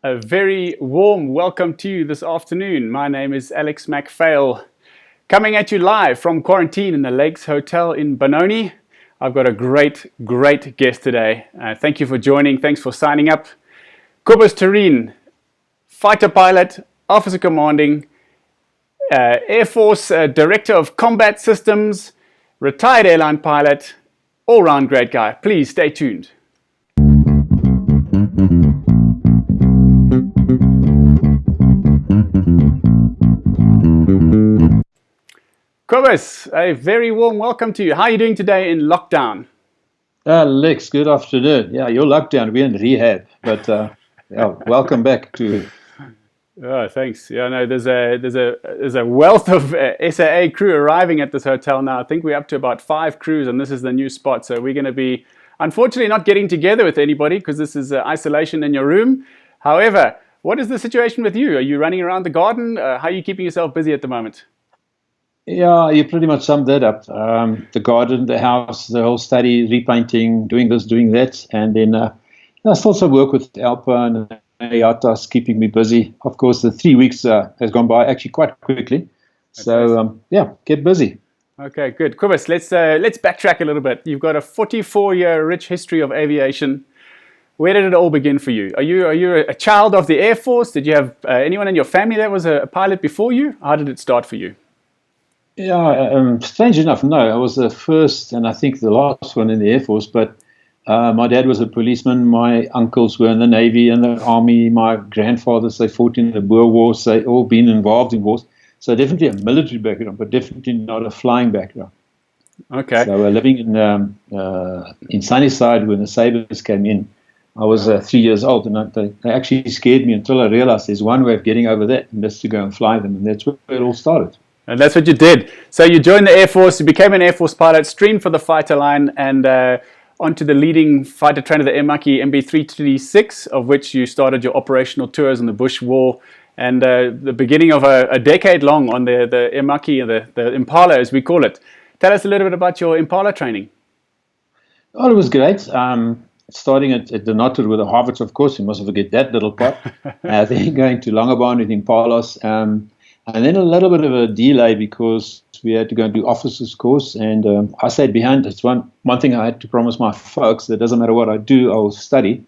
A very warm welcome to you this afternoon. My name is Alex MacPhail, coming at you live from quarantine in the Lakes Hotel in Benoni. I've got a great guest today. Thank you for joining. Thanks for signing up. Cobus Toerien, fighter pilot, officer commanding, Air Force Director of Combat Systems, retired airline pilot, all-round great guy. Please stay tuned. Cobus, a very warm welcome to you. How are you doing today in lockdown? Lex, good afternoon. Yeah, you're lockdown. We're in rehab, but welcome back to. Oh, thanks. Yeah, no, there's a wealth of SAA crew arriving at this hotel now. I think we're up to about 5 crews, and this is the new spot. So we're going to be, unfortunately, not getting together with anybody because this is isolation in your room. However, what is the situation with you? Are you running around the garden? How are you keeping yourself busy at the moment? Yeah, you pretty much summed that up. The garden, the house, the whole study, repainting, doing this, doing that. And then I still some work with Alpha and IATA's keeping me busy. Of course, the 3 weeks has gone by actually quite quickly. So, get busy. Okay, good. Cobus, let's backtrack a little bit. You've got a 44-year rich history of aviation. Where did it all begin for you? Are you a child of the Air Force? Did you have anyone in your family that was a pilot before you? How did it start for you? Yeah, strange enough, no. I was the first and I think the last one in the Air Force, but my dad was a policeman. My uncles were in the Navy and the Army. My grandfathers, they fought in the Boer Wars. They all been involved in wars. So definitely a military background, but definitely not a flying background. Okay. So living in Sunnyside when the Sabres came in, I was 3 years old, and they actually scared me until I realized there's one way of getting over that, and that's to go and fly them, and that's where it all started. And that's what you did. So you joined the Air Force, you became an Air Force pilot, streamed for the fighter line, and onto the leading fighter trainer, the Aermacchi MB326, of which you started your operational tours in the Bush War, and the beginning of a decade long on the Aermacchi, the Impala, as we call it. Tell us a little bit about your Impala training. Oh, it was great. Starting at the Notter with the Harvards, of course, you mustn't forget that little part. Then going to Longabon with Impalas. And then a little bit of a delay because we had to go and do officers course, and I stayed behind. It's one thing I had to promise my folks, that it doesn't matter what I do, I will study.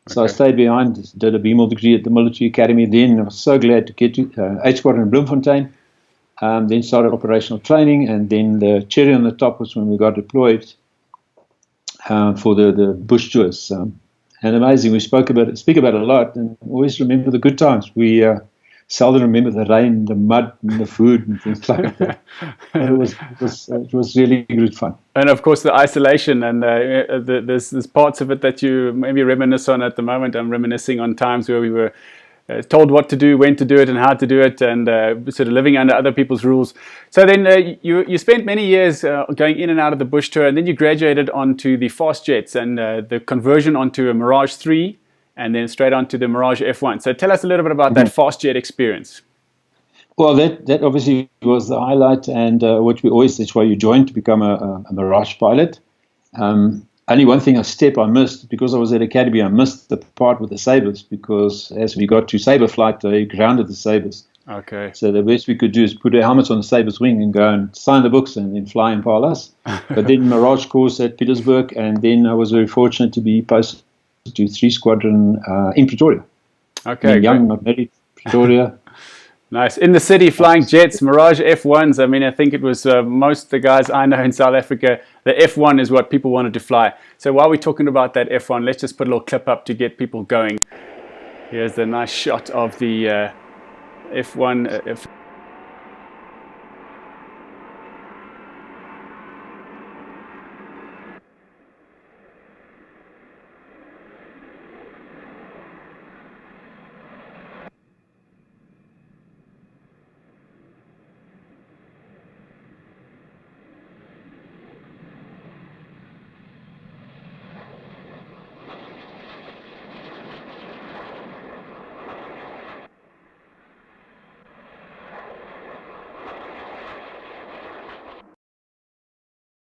So I stayed behind, did a BML degree at the military academy. Then I was so glad to get to H Squadron in Bloemfontein. Then started operational training, and then the cherry on the top was when we got deployed for the bush tours. And amazing, we speak about it a lot, and always remember the good times. We seldom remember the rain, the mud, and the food, and things like that. And it was really good fun. And of course, the isolation, and there's parts of it that you maybe reminisce on at the moment. I'm reminiscing on times where we were told what to do, when to do it, and how to do it, and sort of living under other people's rules. So then you spent many years going in and out of the bush tour, and then you graduated onto the fast jets and the conversion onto a Mirage 3. And then straight on to the Mirage F1. So tell us a little bit about that fast jet experience. Well, that obviously was the highlight, and that's why you joined to become a Mirage pilot. Only one thing I missed, because I was at Academy, I missed the part with the Sabres, because as we got to Sabre flight, they grounded the Sabres. Okay. So the best we could do is put our helmets on the Sabres wing and go and sign the books and then fly Impalas. But then Mirage course at Petersburg, and then I was very fortunate to be posted to 3 Squadron in Pretoria. Okay, young, not married, Pretoria. Nice. In the city, flying jets, Mirage F1s. I mean, I think it was most of the guys I know in South Africa, the F1 is what people wanted to fly. So while we're talking about that F1, let's just put a little clip up to get people going. Here's the nice shot of the F1.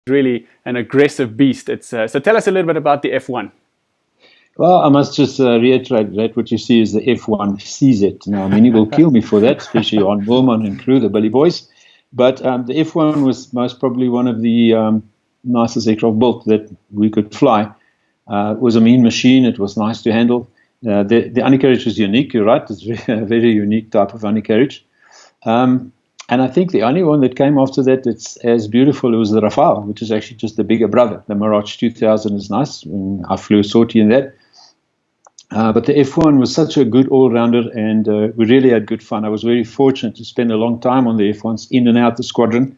Really an aggressive beast. So tell us a little bit about the F1. Well, I must just reiterate that what you see is the F1 CZ. Now, many will kill me for that, especially on Wilman and crew, the Billy Boys. But the F1 was most probably one of the nicest aircraft built that we could fly. It was a mean machine. It was nice to handle. The undercarriage was unique. You're right. It's a very unique type of undercarriage. And I think the only one that came after that that's as beautiful was the Rafale, which is actually just the bigger brother. The Mirage 2000 is nice. And I flew a sortie in that. But the F1 was such a good all-rounder, and we really had good fun. I was very fortunate to spend a long time on the F1s, in and out the squadron.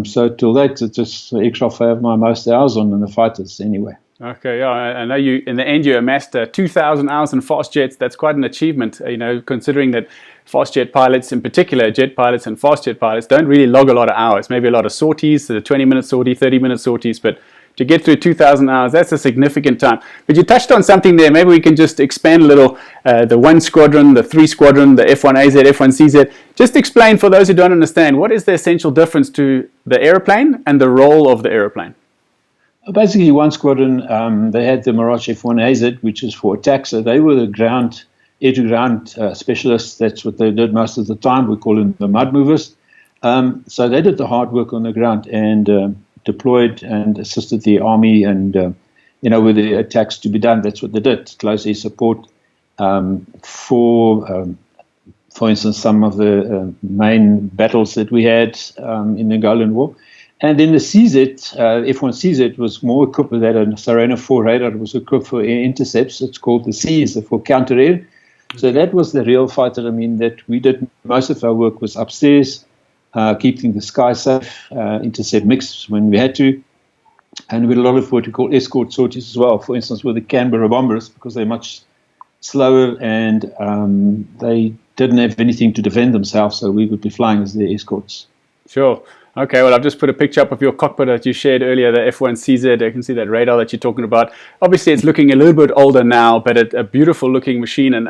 So till date, it's just the aircraft I have my most hours on, and the fighters anyway. Okay, yeah, I know you. In the end, you amassed 2,000 hours in fast jets. That's quite an achievement, considering that fast jet pilots, in particular, jet pilots and fast jet pilots, don't really log a lot of hours. Maybe a lot of sorties, the 20-minute sortie, 30-minute sorties, but to get through 2,000 hours, that's a significant time. But you touched on something there. Maybe we can just expand a little. The 1 squadron, the 3 squadron, the F1AZ, F1CZ. Just explain for those who don't understand, what is the essential difference to the aeroplane and the role of the aeroplane? Basically, 1 squadron, they had the Mirage F1AZ, which is for attack. So they were the air-to-ground specialists. That's what they did most of the time. We call them the mud movers. So they did the hard work on the ground and deployed and assisted the army and, with the attacks to be done. That's what they did. Close air support for instance, some of the main battles that we had in the Angolan War. And then the CZ, F1CZ, was more equipped with that. And Sarena 4 radar was equipped for air intercepts. It's called the Cs, for counter-air. So that was the real fighter. I mean, that we did most of our work was upstairs, keeping the sky safe, intercept mix when we had to. And we had a lot of what we call escort sorties as well, for instance, with the Canberra bombers, because they're much slower and they didn't have anything to defend themselves, so we would be flying as their escorts. Sure. Okay, well, I've just put a picture up of your cockpit that you shared earlier, the F1CZ. I can see that radar that you're talking about. Obviously, it's looking a little bit older now, but a beautiful looking machine, and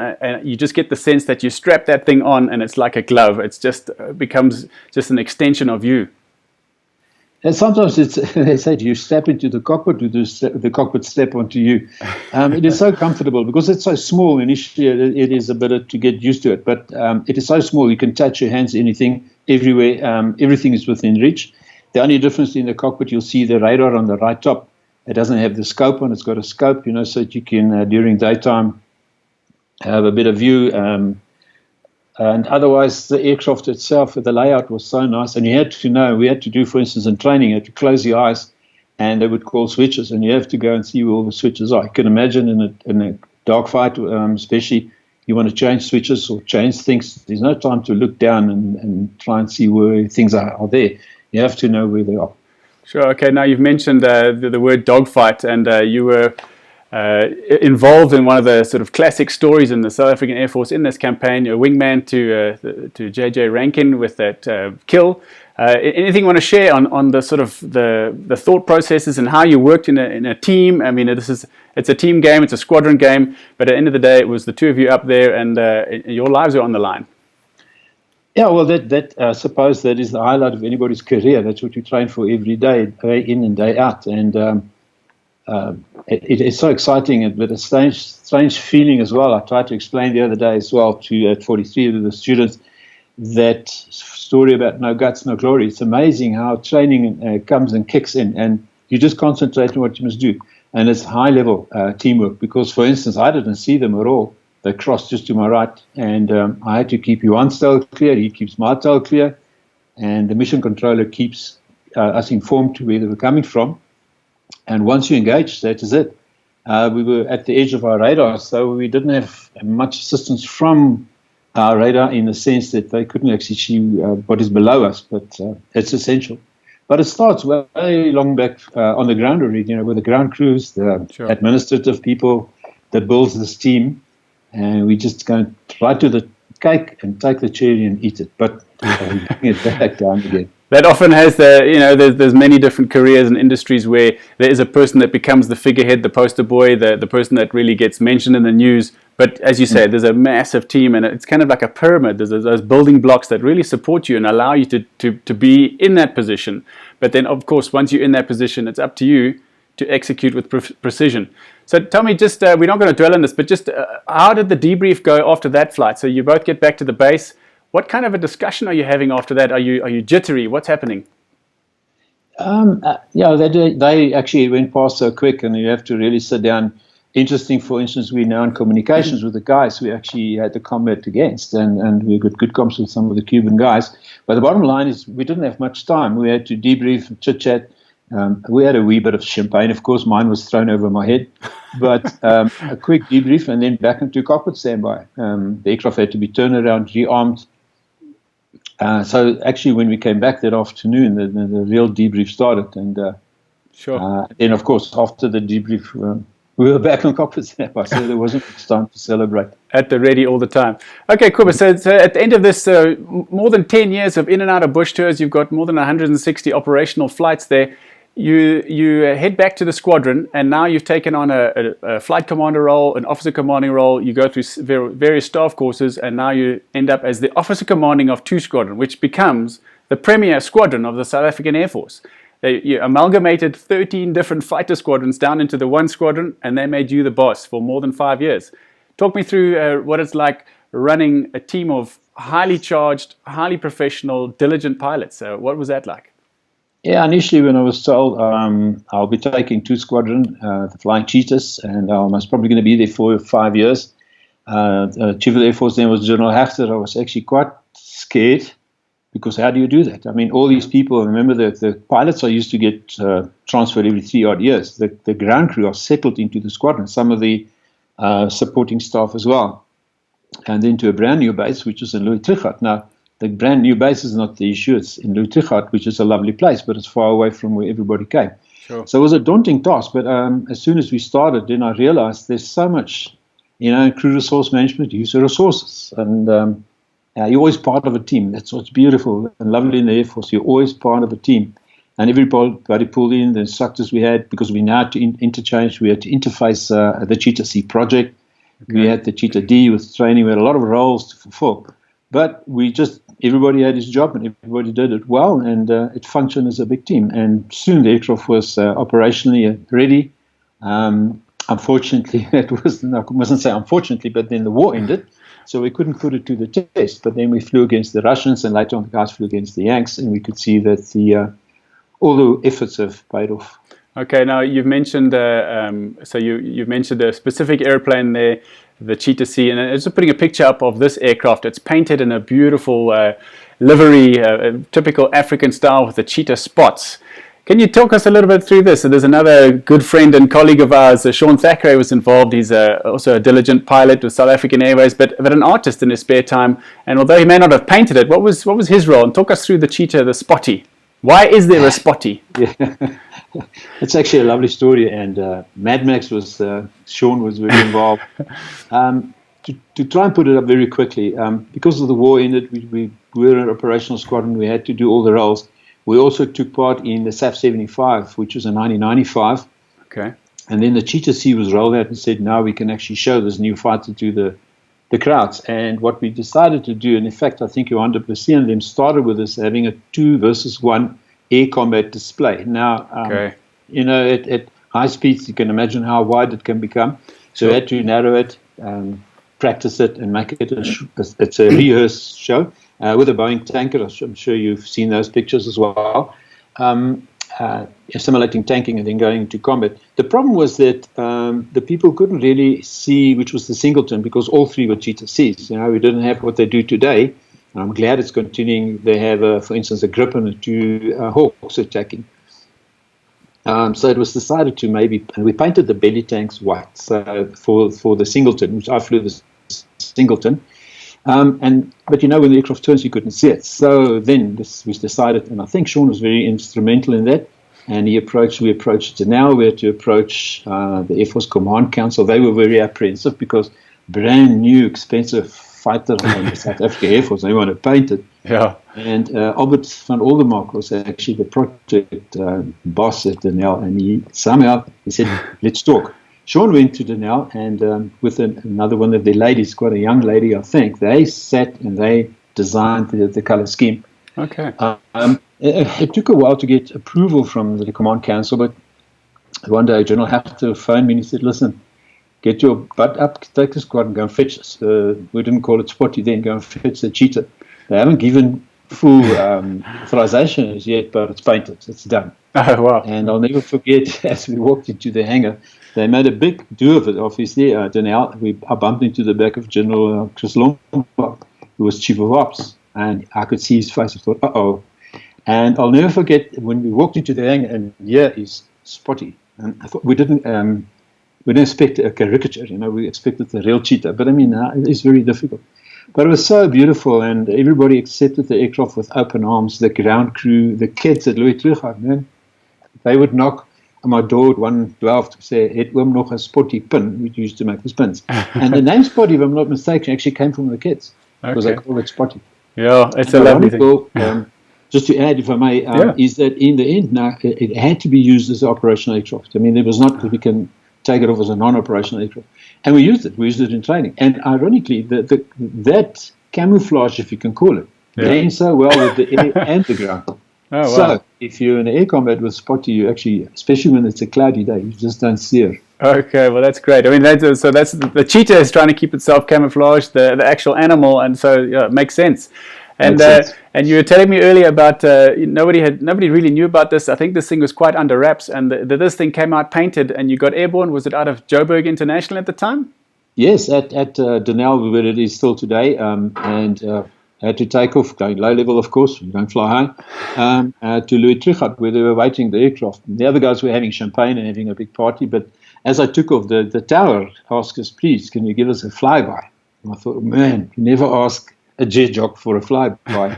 you just get the sense that you strap that thing on and it's like a glove. It's just becomes just an extension of you. And sometimes they say you step into the cockpit, or the cockpit step onto you. It is so comfortable because it's so small. Initially, it is a bit to get used to it, but it is so small. You can touch your hands, anything, everywhere. Everything is within reach. The only difference in the cockpit, you'll see the radar on the right top. It doesn't have the scope on. It's got a scope, so that you can, during daytime, have a better view. And otherwise, the aircraft itself, the layout was so nice. And you had to know, we had to do, for instance, in training, you had to close your eyes and they would call switches. And you have to go and see where all the switches are. You can imagine in a dogfight, especially, you want to change switches or change things. There's no time to look down and try and see where things are there. You have to know where they are. Sure. Okay. Now, you've mentioned the word dogfight, and you were involved in one of the sort of classic stories in the South African Air Force in this campaign, a wingman to J.J. Rankin with that kill. Anything you want to share on the sort of the thought processes and how you worked in a team? I mean, it's a team game, it's a squadron game, but at the end of the day, it was the two of you up there, and your lives are on the line. Yeah, well, I suppose that is the highlight of anybody's career. That's what you train for every day, day in and day out, and it is so exciting, but a strange feeling as well. I tried to explain the other day as well to 43 of the students that story about no guts, no glory. It's amazing how training comes and kicks in, and you just concentrate on what you must do. And it's high-level teamwork because, for instance, I didn't see them at all. They crossed just to my right, and I had to keep Johan's tail clear. He keeps my tail clear, and the mission controller keeps us informed to where they were coming from. And once you engage, that is it. We were at the edge of our radar, so we didn't have much assistance from our radar in the sense that they couldn't actually see what is below us, but it's essential. But it starts way long back on the ground already, with the ground crews, the administrative people that builds this team, and we just go right to the cake and take the cherry and eat it, but bring it back down again. That often has there's many different careers and industries where there is a person that becomes the figurehead, the poster boy, the person that really gets mentioned in the news. But as you said, there's a massive team, and it's kind of like a pyramid. There's those building blocks that really support you and allow you to be in that position. But then, of course, once you're in that position, it's up to you to execute with precision. So tell me, just we're not going to dwell on this, but just how did the debrief go after that flight? So you both get back to the base. What kind of a discussion are you having after that? Are you jittery? What's happening? Yeah, they actually went past so quick, and you have to really sit down. Interesting, for instance, we now in communications with the guys we actually had to combat against, and we got good comms with some of the Cuban guys. But the bottom line is we didn't have much time. We had to debrief, chit-chat. We had a wee bit of champagne. Of course, mine was thrown over my head. But a quick debrief and then back into cockpit standby. The aircraft had to be turned around, rearmed. So actually, when we came back that afternoon, the real debrief started. And then, of course, after the debrief, we were back on cockpit standby, so there wasn't much time to celebrate. At the ready all the time. Okay, Cobus, so at the end of this, more than 10 years of in and out of bush tours, you've got more than 160 operational flights there. You head back to the squadron, and now you've taken on a flight commander role, an officer commanding role. You go through various staff courses, and now you end up as the officer commanding of 2 Squadron, which becomes the premier squadron of the South African Air Force. You amalgamated 13 different fighter squadrons down into the 1 squadron, and they made you the boss for more than 5 years. Talk me through what it's like running a team of highly charged, highly professional, diligent pilots. What was that like? Yeah, initially when I was told I'll be taking 2 Squadron, the Flying Cheetahs, and I was probably going to be there for 5 years. Chief of the Air Force then was General Hafter. I was actually quite scared, because how do you do that? I mean, all these people, remember the pilots are used to get transferred every 3 odd years. The ground crew are settled into the squadron, some of the supporting staff as well. And then to a brand new base, which is in Louis Trichardt. Now, the brand new base is not the issue. It's in Louis Trichardt, which is a lovely place, but it's far away from where everybody came. Sure. So it was a daunting task, but as soon as we started, then I realized there's so much, crew resource management, use of resources. And you're always part of a team. That's what's beautiful and lovely in the Air Force. You're always part of a team. And everybody pulled in, the instructors we had, because we now had to interchange. We had to interface the Cheetah C project. Okay. We had the Cheetah D with training. We had a lot of roles to fulfill. But everybody had his job, and everybody did it well, and it functioned as a big team. And soon the aircraft was operationally ready. Unfortunately, I mustn't say unfortunately, but then the war ended. So we couldn't put it to the test, but then we flew against the Russians, and later on the guys flew against the Yanks, and we could see that all the efforts have paid off. Okay, now you've mentioned you mentioned a specific airplane there, the Cheetah C, and just putting a picture up of this aircraft. It's painted in a beautiful livery, typical African style with the cheetah spots. Can you talk us a little bit through this? So there's another good friend and colleague of ours, Sean Thackeray, was involved. He's also a diligent pilot with South African Airways, but an artist in his spare time. And although he may not have painted it, what was his role? And talk us through the cheetah, the spotty. Why is there a spotty? Yeah. It's actually a lovely story, and Mad Max Sean was very involved. To try and put it up very quickly, because of the war ended, we were an operational squadron. We had to do all the roles. We also took part in the SAF 75, which was in 1995. Okay. And then the Cheetah C was rolled out and said, now we can actually show this new fighter to the crowds. And what we decided to do, and in fact, I think Johan de Plessis and them started with us having a 2 versus 1 air combat display. Now, at high speeds, you can imagine how wide it can become. So we had to narrow it, practice it, and make it it's a rehearsed show. With a Boeing tanker, I'm sure you've seen those pictures as well, simulating tanking and then going into combat. The problem was that the people couldn't really see which was the singleton, because all 3 were Cheetah Cs. We didn't have what they do today. And I'm glad it's continuing. They have, for instance, a Gripen and 2 Hawks attacking. So it was decided to and we painted the belly tanks white for the singleton, which I flew the singleton. But when the aircraft turns, you couldn't see it. So then this was decided, and I think Sean was very instrumental in that. And we approached Denel. We had to approach the Air Force Command Council. They were very apprehensive because brand new, expensive fighter on the South African Air Force. They wanted to paint it. Yeah. And Albert van Oldenmark was actually the project boss at Denel, and he said, let's talk. Sean went to Denel, and with another one of the ladies, quite a young lady, I think, they sat and they designed the color scheme. Okay. It took a while to get approval from the Command Council, but one day General Hafter phoned me and he said, listen, get your butt up, take the squad and go and fetch us. We didn't call it spotty then, go and fetch the cheetah. They haven't given full authorization as yet, but it's painted, it's done. Oh, wow. And I'll never forget, as we walked into the hangar, they made a big do of it, obviously. I bumped into the back of General Chris Lombard, who was Chief of Ops, and I could see his face. I thought, uh-oh. And I'll never forget when we walked into the hangar, and here is spotty. And I thought we didn't expect a caricature, we expected the real cheetah. But I mean, it's very difficult. But it was so beautiful, and everybody accepted the aircraft with open arms, the ground crew, the kids at Louis Trichardt, man. They would knock on my door at 1:12 to say, "Het oom nog a spotty pin," which used to make the pins. And the name Spotty, if I'm not mistaken, actually came from the kids, because they call it Spotty. Yeah, it's a lovely thing. Just to add, if I may, is that in the end, now, it had to be used as an operational aircraft. I mean, it was not that we can take it off as a non-operational aircraft. And we used it. We used it in training. And ironically, that camouflage, if you can call it, blends so well with the air and the ground. Oh, wow. So if you're in air combat with Spotty, you actually, especially when it's a cloudy day, you just don't see it. Okay, well, that's great. I mean, that's the cheetah is trying to keep itself camouflaged, the actual animal, and so it makes sense. And and you were telling me earlier about nobody really knew about this. I think this thing was quite under wraps, and this thing came out painted, and you got airborne. Was it out of Joburg International at the time? Yes, at Denel, where it is still today, and had to take off, going low level, of course, we don't fly high, to Louis Trichardt, where they were waiting the aircraft. And the other guys were having champagne and having a big party, but as I took off, the tower asked us, please, can you give us a flyby? And I thought, man, you never ask a jet jock for a flyby.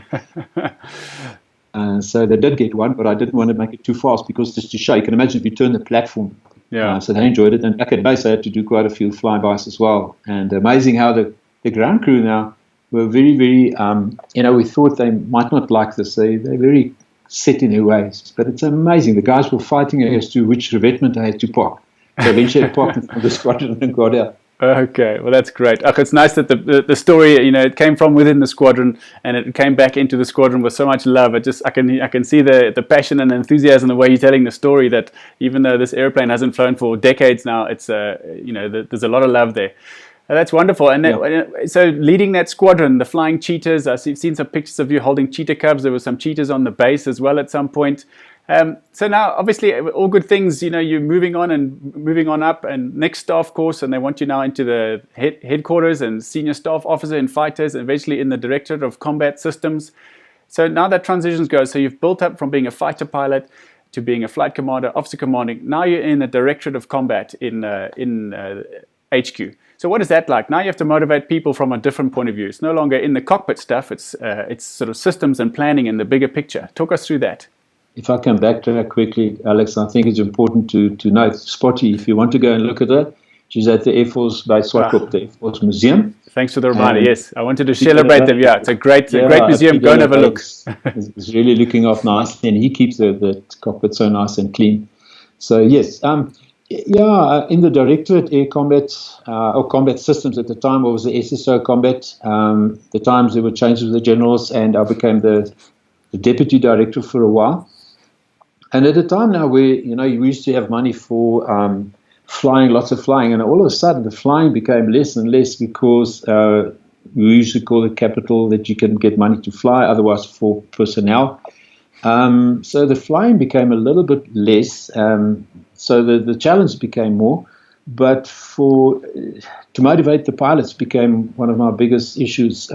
So they did get one, but I didn't want to make it too fast, because just to show, you can imagine if you turn the platform. So they enjoyed it. And back at base, I had to do quite a few flybys as well. And amazing how the ground crew now were very, very, we thought they might not like this. They're very set in their ways. But it's amazing. The guys were fighting as to which revetment they had to park. So eventually I parked in front of the squadron and got out. Okay, well, that's great. It's nice that the story, it came from within the squadron, and it came back into the squadron with so much love. I can see the passion and enthusiasm, the way you're telling the story, that even though this airplane hasn't flown for decades now, it's there's a lot of love there. That's wonderful. And so leading that squadron, the Flying Cheetahs, I've seen some pictures of you holding cheetah cubs. There were some cheetahs on the base as well at some point. So now, obviously, all good things, you're moving on up, and next staff course, and they want you now into the headquarters and senior staff officer in fighters, and eventually in the Directorate of Combat Systems. So now that transitions go, so you've built up from being a fighter pilot to being a flight commander, officer commanding. Now you're in the Directorate of Combat in HQ. So what is that like? Now you have to motivate people from a different point of view. It's no longer in the cockpit stuff. It's sort of systems and planning in the bigger picture. Talk us through that. If I can backtrack quickly, Alex, I think it's important to note, Spotty, if you want to go and look at her, she's at the Air Force by Swartkop, the Air Force Museum. Thanks for the reminder. Yes, I wanted to celebrate them. Yeah, it's a great museum. Go and have a look. He's really looking off nicely, and he keeps the cockpit so nice and clean. So yes, in the Directorate Air Combat or Combat Systems at the time, it was the SSO Combat. The times there were changes with the generals, and I became the deputy director for a while. And at a time now where, you used to have money for flying, lots of flying, and all of a sudden the flying became less and less, because we used to call it capital, that you can get money to fly, otherwise for personnel. So the flying became a little bit less, so the challenge became more, but to motivate the pilots became one of my biggest issues.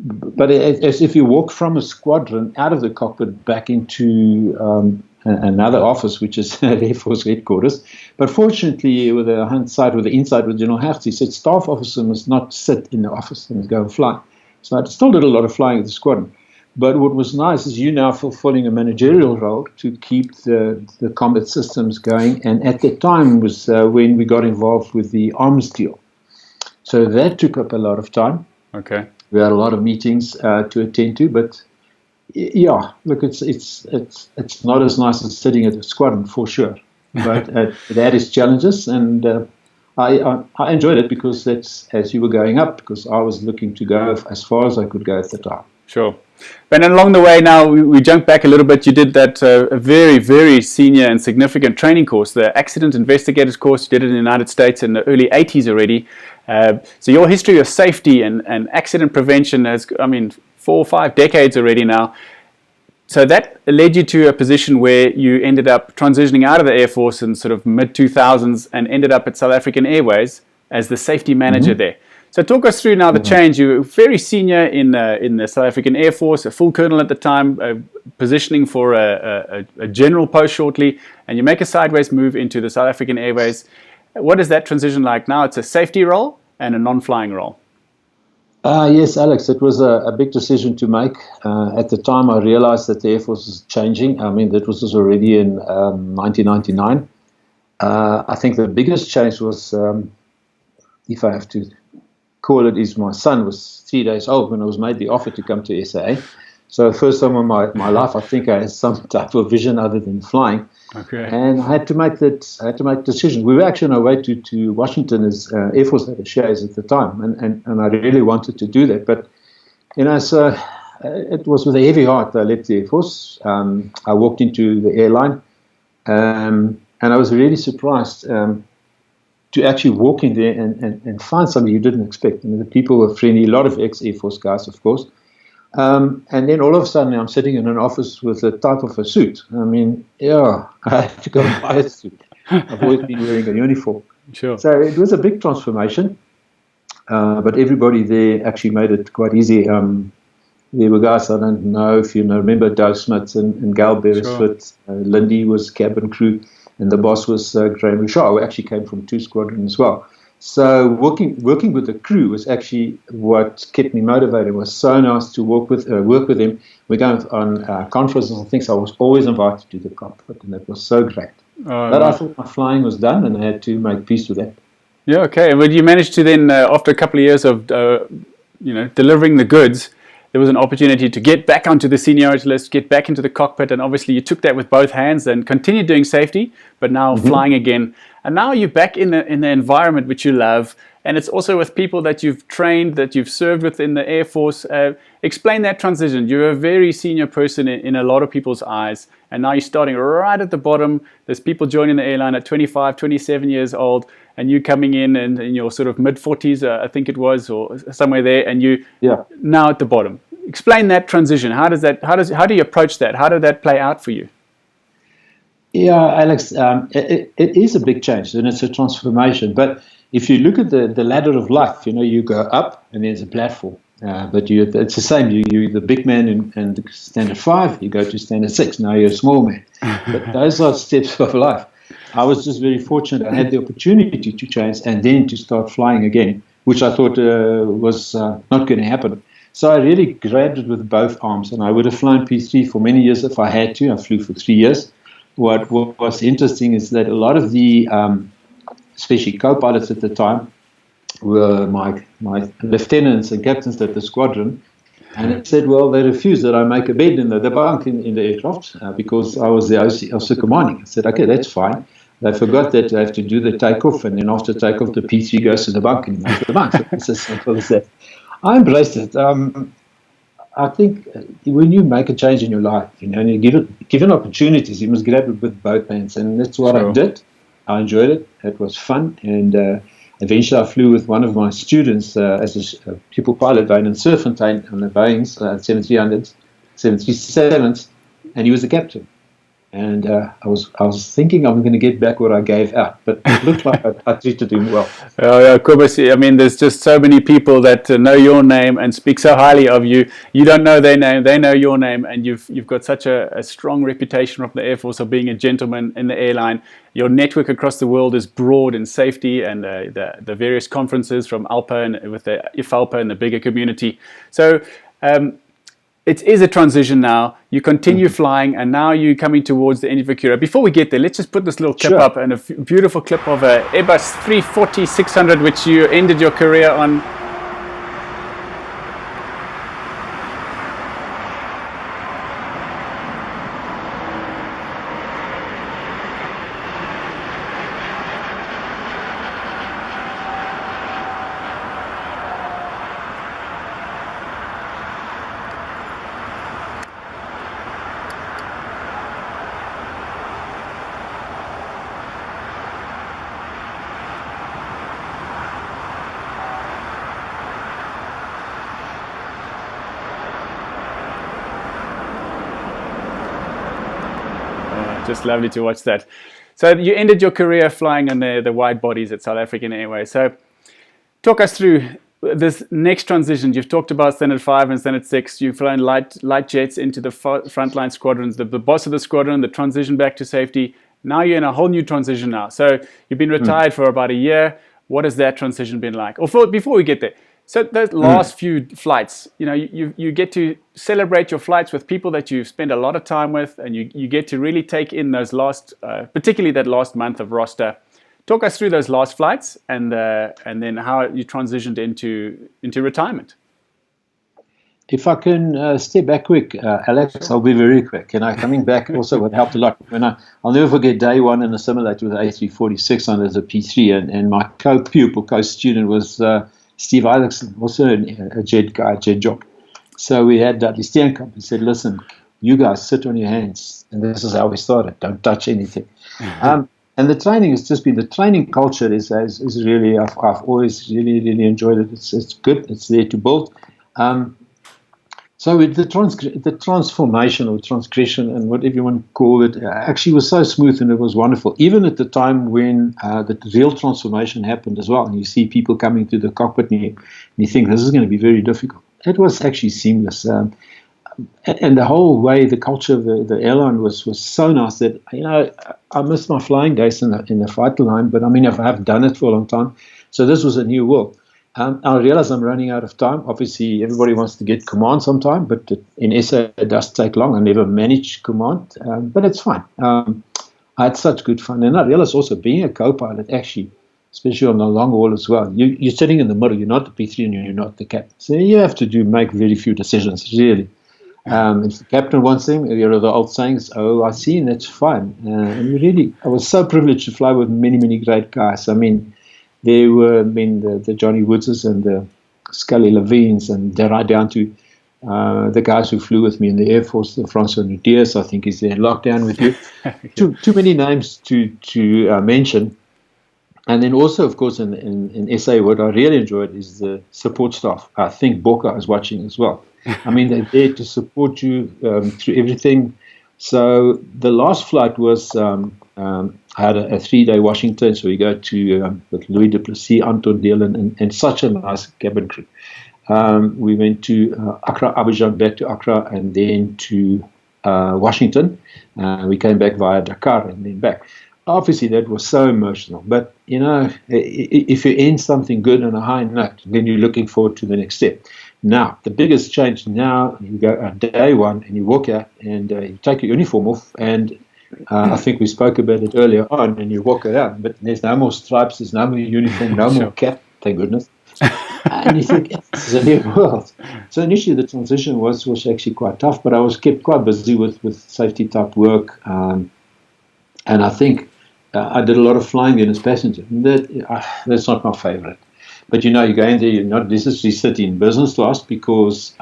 But as if you walk from a squadron out of the cockpit back into another office, which is Air Force headquarters. But fortunately, with the inside with General Hertz, he said staff officer must not sit in the office and go and fly. So I still did a lot of flying at the squadron. But what was nice is you now fulfilling a managerial role to keep the combat systems going. And at that time was when we got involved with the arms deal. So that took up a lot of time. Okay. We had a lot of meetings to attend to, but yeah, look, it's not as nice as sitting at a squadron for sure. But it had its challenges, and I enjoyed it, because that's as you were going up, because I was looking to go as far as I could go at the time. Sure. And then along the way now, we jump back a little bit. You did that a very, very senior and significant training course, the Accident Investigators course. You did it in the United States in the early 80s already. So your history of safety and accident prevention has, 4 or 5 decades already now. So that led you to a position where you ended up transitioning out of the Air Force in sort of mid-2000s and ended up at South African Airways as the safety manager there. So talk us through now the change. You were very senior in the South African Air Force, a full colonel at the time, positioning for a general post shortly, and you make a sideways move into the South African Airways. What is that transition like now? It's a safety role and a non-flying role. Yes, Alex, it was a big decision to make. At the time, I realized that the Air Force was changing. That was already in 1999. I think the biggest change was, if I have to call it, is my son was 3 days old when I was made the offer to come to SA. So first time in my life, I think I had some type of vision other than flying. Okay. And I had to make a decision. We were actually on our way to Washington as Air Force attaches at the time, and I really wanted to do that. But so it was with a heavy heart that I left the Air Force. I walked into the Airline, and I was really surprised to actually walk in there and find something you didn't expect. The people were friendly, a lot of ex-Air Force guys, of course. And then all of a sudden, I'm sitting in an office with a type of a suit. I had to go and buy a suit. I've always been wearing a uniform. Sure. So it was a big transformation, but everybody there actually made it quite easy. There were guys, I don't know if you remember Doug Smith and Gal Beresford. Sure. Lindy was cabin crew, and the boss was Graham Richard, who actually came from 2 Squadron as well. So working with the crew was actually what kept me motivated. It was so nice to work with them. We go on conferences and things. I was always invited to the cockpit, and that was so great. But I thought my flying was done, and I had to make peace with that. Yeah, okay. Well, you managed to then, after a couple of years of delivering the goods, there was an opportunity to get back onto the seniority list, get back into the cockpit, and obviously you took that with both hands and continued doing safety, but now flying again. And now you're back in the environment which you love, and it's also with people that you've trained, that you've served with in the Air Force. Explain that transition. You're a very senior person in a lot of people's eyes, and now you're starting right at the bottom. There's people joining the airline at 25, 27 years old, and you coming in your sort of mid-40s, I think it was, or somewhere there, and you now at the bottom. Explain that transition. How do you approach that? How did that play out for you? Yeah, Alex, it is a big change, and it's a transformation. But if you look at the ladder of life, you go up, and there's a platform. But it's the same. You're the big man in standard 5. You go to standard 6. Now you're a small man. But those are steps of life. I was just very fortunate. I had the opportunity to change and then to start flying again, which I thought was not going to happen. So I really grabbed it with both arms, and I would have flown P3 for many years if I had to. I flew for 3 years. What was interesting is that a lot of the, especially co-pilots at the time, were my lieutenants and captains at the squadron, and it said, well, they refused that I make a bed in the bunk in the aircraft because I was the officer commanding. I said, okay, that's fine. They forgot that I have to do the takeoff, and then after takeoff, the P3 goes to the bunk and goes to the bunk. So it's as simple as that. I embraced it. I think when you make a change in your life, and you're given opportunities, you must grab it with both hands, and that's what I did. I enjoyed it. It was fun, and eventually I flew with one of my students as a pupil pilot, Wayne Serfontein, on the Boeings 7300s, 737s, and he was the captain. And I was thinking I'm going to get back what I gave out, but it looked like I treated him well. Oh, yeah, Cobus, there's just so many people that know your name and speak so highly of you. You don't know their name, they know your name, and you've got such a strong reputation from the Air Force of being a gentleman in the airline. Your network across the world is broad in safety and the various conferences from ALPA and with the IFALPA and the bigger community. So it is a transition now. You continue flying, and now you're coming towards the end of your career. Before we get there, let's just put this little clip up, and a beautiful clip of a Airbus 340-600, which you ended your career on. just lovely to watch that. So you ended your career flying on the wide bodies at South African Airways. So talk us through this next transition. You've talked about Standard 5 and Standard 6. You've flown light jets into the frontline squadrons, the boss of the squadron, the transition back to safety. Now you're in a whole new transition now. So you've been retired for about a year. What has that transition been like? Or before we get there, so those last few flights, you get to celebrate your flights with people that you've spent a lot of time with, and you get to really take in those last, particularly that last month of roster. Talk us through those last flights and then how you transitioned into retirement. If I can step back quick, Alex, I'll be very quick. Coming back also what helped a lot. I'll never forget day one in a simulator with the A346 on as a P3, and my co-student was Steve Isaacson, also a jet guy, jet jock. So we had Dudley Steenkamp. He said, listen, you guys sit on your hands. And this is how we started. Don't touch anything. And the training has just been, the training culture is really, I've always really, really enjoyed it. It's good. It's there to build. So the transformation or transgression and whatever you want to call it actually was so smooth, and it was wonderful. Even at the time when the real transformation happened as well, and you see people coming to the cockpit and you think this is going to be very difficult. It was actually seamless. And the whole way, the culture of the airline was so nice that, I missed my flying days in the fighter line, but I've done it for a long time. So this was a new world. I realize I'm running out of time. Obviously, everybody wants to get command sometime, but in SA it does take long. I never managed command, but it's fine. I had such good fun. And I realize also being a co-pilot, actually, especially on the long haul as well, you're sitting in the middle. You're not the P3 and you're not the captain. So you have to make very few decisions, really. If the captain wants them, the old sayings, oh, I see, and that's fine. And I was so privileged to fly with many, many great guys. There were the Johnny Woodses and the Scully Levines, and right down to the guys who flew with me in the Air Force, the Francois Nudiers, I think he's there in lockdown with you. Too many names to mention. And then also, of course, in SA, what I really enjoyed is the support staff. I think Boca is watching as well. They're there to support you through everything. So the last flight was... I had a 3-day Washington, so we go to with Louis Duplessis, Anton Dillon, and such a nice cabin crew. We went to Accra, Abidjan, back to Accra, and then to Washington. We came back via Dakar and then back. Obviously, that was so emotional. But, if you end something good on a high note, then you're looking forward to the next step. Now, the biggest change now, you go day one and you walk out and you take your uniform off, and I think we spoke about it earlier on, and you walk around, but there's no more stripes, there's no more uniform, no more cap, thank goodness. And you think, this is a new world. So initially the transition was actually quite tough, but I was kept quite busy with safety type work. And I think I did a lot of flying in as passenger. That's not my favorite. But you go in there, you're not necessarily sitting in business class because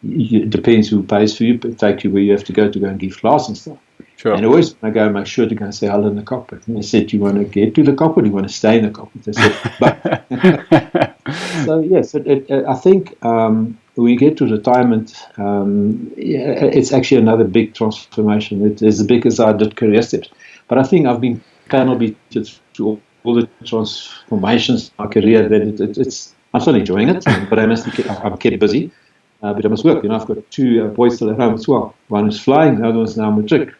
it depends who pays for you, but take you where you have to go and give class and stuff. Sure. And always I go make sure to go and say hello in the cockpit. And they said, do you want to get to the cockpit or do you want to stay in the cockpit? I said, but. So, yes, I think when we get to retirement, it's actually another big transformation. It is as big as I did career steps. But I think I've been kind of through all the transformations in my career that I'm still enjoying it, but I'm kept busy. But I must work. I've got 2 boys still at home as well. One is flying, the other one's now matric.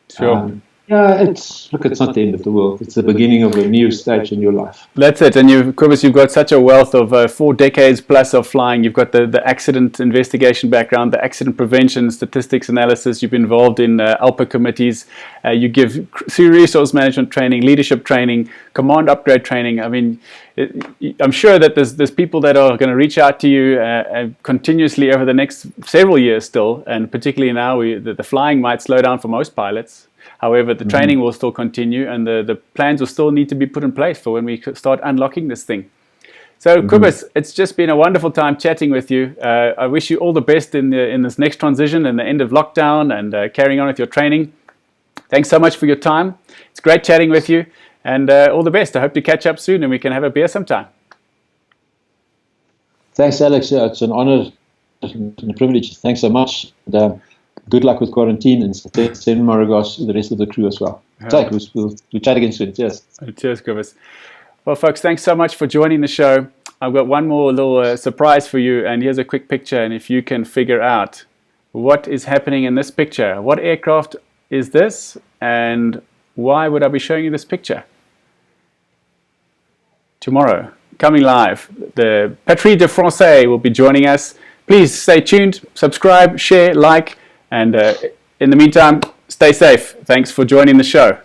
Sure. It's not the end of the world. It's the beginning of a new stage in your life. That's it. And Cobus, you've got such a wealth of 4 decades plus of flying. You've got the accident investigation background, the accident prevention, statistics analysis. You've been involved in ALPA committees. You give sea resource management training, leadership training, command upgrade training. I'm sure that there's people that are going to reach out to you continuously over the next several years still, and particularly now the flying might slow down for most pilots. However, the training will still continue, and the plans will still need to be put in place for when we start unlocking this thing. So, Cobus, it's just been a wonderful time chatting with you. I wish you all the best in this next transition and the end of lockdown and carrying on with your training. Thanks so much for your time. It's great chatting with you, and all the best. I hope to catch up soon and we can have a beer sometime. Thanks, Alex. It's an honor and a privilege. Thanks so much. good luck with quarantine, and send my regards to the rest of the crew as well. So we'll chat again soon. Cheers. Cheers, Cobus. Well, folks, thanks so much for joining the show. I've got one more little surprise for you, and here's a quick picture, and if you can figure out what is happening in this picture, what aircraft is this, and why would I be showing you this picture? Tomorrow, coming live, the Patrie de Français will be joining us. Please stay tuned, subscribe, share, like, and in the meantime, stay safe. Thanks for joining the show.